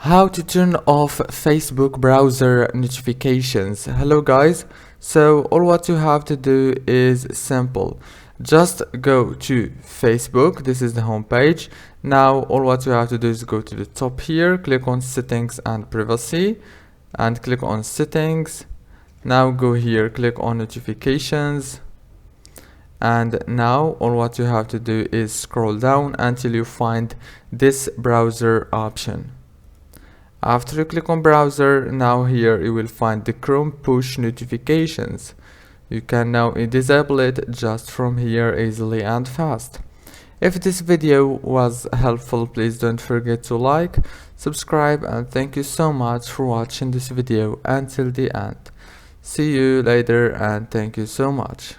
How to turn off Facebook browser notifications. Hello guys, so all what you have to do is simple. Just go to Facebook. This is the home page. Now all what you have to do is go to the top here, click on settings and privacy, and click on settings. Now go here, click on notifications, and now all what you have to do is scroll down until you find this browser option. After you click on browser, now here you will find the Chrome push notifications. You can now disable it just from here easily and fast. If this video was helpful, please don't forget to like, subscribe, and thank you so much for watching this video until the end. See you later and thank you so much.